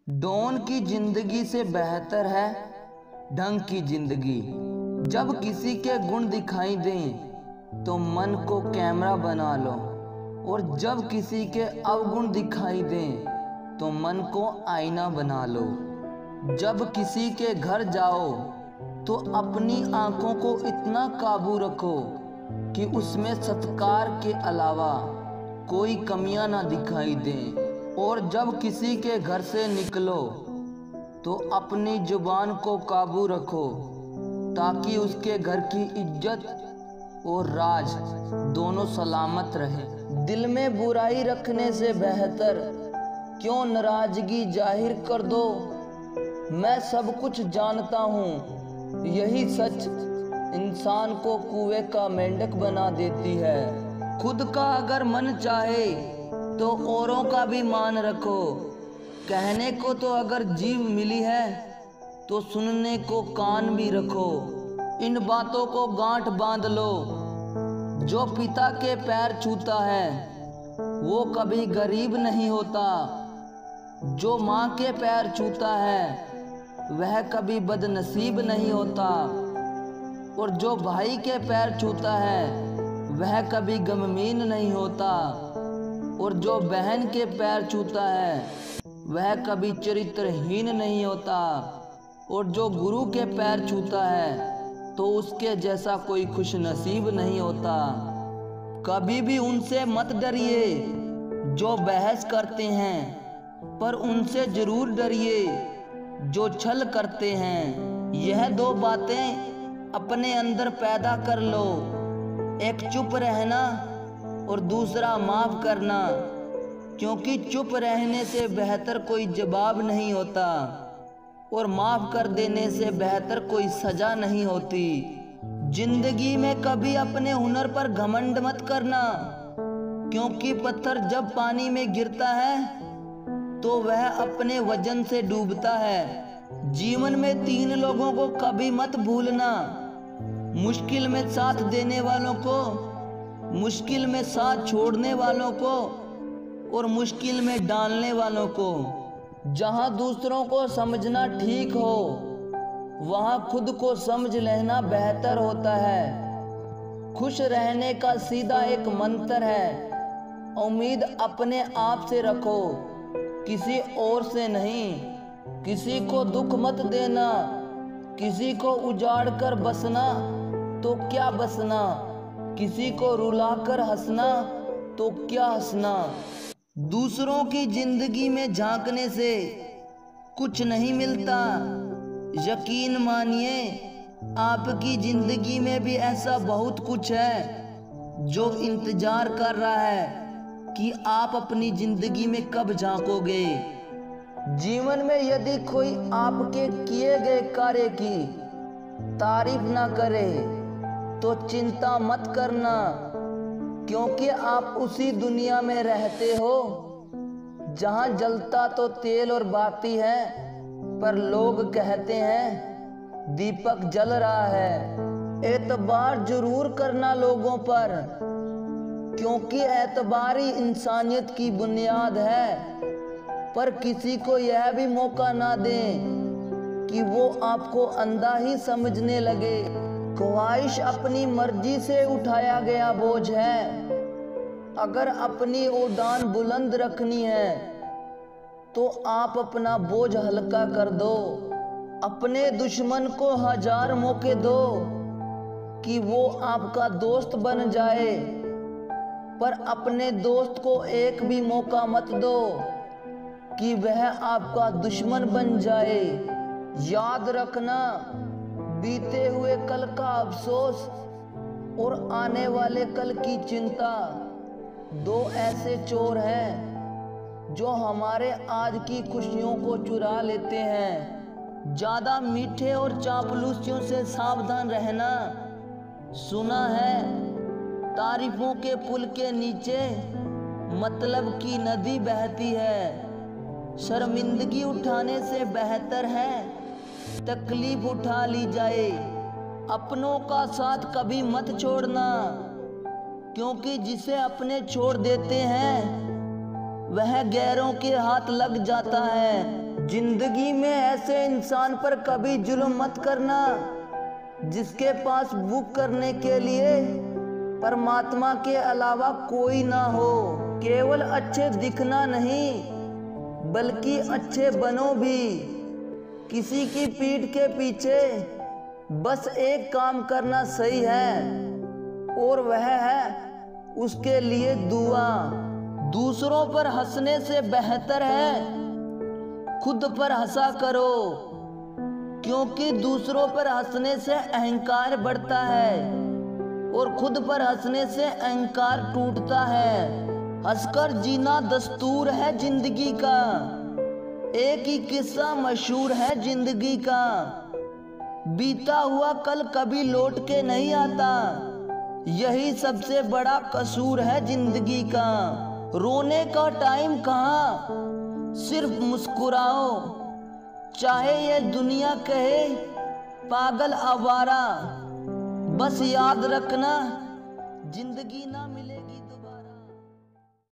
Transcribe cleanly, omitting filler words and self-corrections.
Don की जिंदगी से बेहतर है ढंग की जिंदगी। जब किसी के गुण दिखाई दें तो मन को कैमरा बना लो, और जब किसी के अवगुण दिखाई दें तो मन को आईना बना लो। जब किसी के घर जाओ तो अपनी आंखों को इतना काबू रखो कि उसमें सत्कार के अलावा कोई कमियां ना दिखाई दें। और जब किसी के घर से निकलो तो अपनी जुबान को काबू रखो ताकि उसके घर की इज्जत और राज दोनों सलामत रहे। दिल में बुराई रखने से बेहतर क्यों नाराजगी जाहिर कर दो। मैं सब कुछ जानता हूँ, यही सच इंसान को कुएं का मेंढक बना देती है। खुद का अगर मन चाहे तो औरों का भी मान रखो। कहने को तो अगर जीभ मिली है तो सुनने को कान भी रखो। इन बातों को गांठ बांध लो, जो पिता के पैर छूता है वो कभी गरीब नहीं होता। जो माँ के पैर छूता है वह कभी बदनसीब नहीं होता। और जो भाई के पैर छूता है वह कभी गमगीन नहीं होता। और जो बहन के पैर छूता है वह कभी चरित्रहीन नहीं होता। और जो गुरु के पैर छूता है तो उसके जैसा कोई खुश नसीब नहीं होता। कभी भी उनसे मत डरिए जो बहस करते हैं, पर उनसे जरूर डरिए जो छल करते हैं। यह दो बातें अपने अंदर पैदा कर लो, एक चुप रहना और दूसरा माफ करना, क्योंकि चुप रहने से बेहतर कोई जवाब नहीं होता और माफ कर देने से बेहतर कोई सजा नहीं होती। जिंदगी में कभी अपने हुनर पर घमंड मत करना, क्योंकि पत्थर जब पानी में गिरता है तो वह अपने वजन से डूबता है। जीवन में 3 लोगों को कभी मत भूलना, मुश्किल में साथ देने वालों को, मुश्किल में साथ छोड़ने वालों को और मुश्किल में डालने वालों को। जहां दूसरों को समझना ठीक हो वहां खुद को समझ लेना बेहतर होता है। खुश रहने का सीधा एक मंत्र है, उम्मीद अपने आप से रखो, किसी और से नहीं। किसी को दुख मत देना, किसी को उजाड़ कर बसना तो क्या बसना, किसी को रुलाकर हंसना तो क्या हंसना। दूसरों की जिंदगी में झांकने से कुछ नहीं मिलता। यकीन मानिए आपकी जिंदगी में भी ऐसा बहुत कुछ है जो इंतजार कर रहा है कि आप अपनी जिंदगी में कब झांकोगे। जीवन में यदि कोई आपके किए गए कार्य की तारीफ ना करे तो चिंता मत करना, क्योंकि आप उसी दुनिया में रहते हो जहां जलता तो तेल और बाती है, पर लोग कहते हैं दीपक जल रहा है। एतबार जरूर करना लोगों पर, क्योंकि एतबार ही इंसानियत की बुनियाद है। पर किसी को यह भी मौका ना दें कि वो आपको अंधा ही समझने लगे। ख्वाहिश अपनी मर्जी से उठाया गया बोझ है। अगर अपनी उड़ान बुलंद रखनी है तो आप अपना बोझ हल्का कर दो। अपने दुश्मन को 1000 मौके दो कि वो आपका दोस्त बन जाए, पर अपने दोस्त को एक भी मौका मत दो कि वह आपका दुश्मन बन जाए। याद रखना, बीते हुए कल का अफसोस और आने वाले कल की चिंता 2 ऐसे चोर हैं जो हमारे आज की खुशियों को चुरा लेते हैं। ज्यादा मीठे और चापलूसियों से सावधान रहना। सुना है तारीफों के पुल के नीचे मतलब की नदी बहती है। शर्मिंदगी उठाने से बेहतर है तकलीफ उठा ली जाए। अपनों का साथ कभी मत छोड़ना, क्योंकि जिसे अपने छोड़ देते हैं वह गैरों के हाथ लग जाता है। जिंदगी में ऐसे इंसान पर कभी जुल्म मत करना जिसके पास बुक करने के लिए परमात्मा के अलावा कोई ना हो। केवल अच्छे दिखना नहीं बल्कि अच्छे बनो भी। किसी की पीठ के पीछे बस एक काम करना सही है और वह है उसके लिए दुआ। दूसरों पर हंसने से बेहतर है खुद पर हंसा करो, क्योंकि दूसरों पर हंसने से अहंकार बढ़ता है और खुद पर हंसने से अहंकार टूटता है। हंसकर जीना दस्तूर है जिंदगी का, एक ही किस्सा मशहूर है जिंदगी का। बीता हुआ कल कभी लौट के नहीं आता, यही सबसे बड़ा कसूर है जिंदगी का। रोने का टाइम कहाँ, सिर्फ मुस्कुराओ, चाहे ये दुनिया कहे पागल आवारा। बस याद रखना जिंदगी ना मिलेगी दोबारा।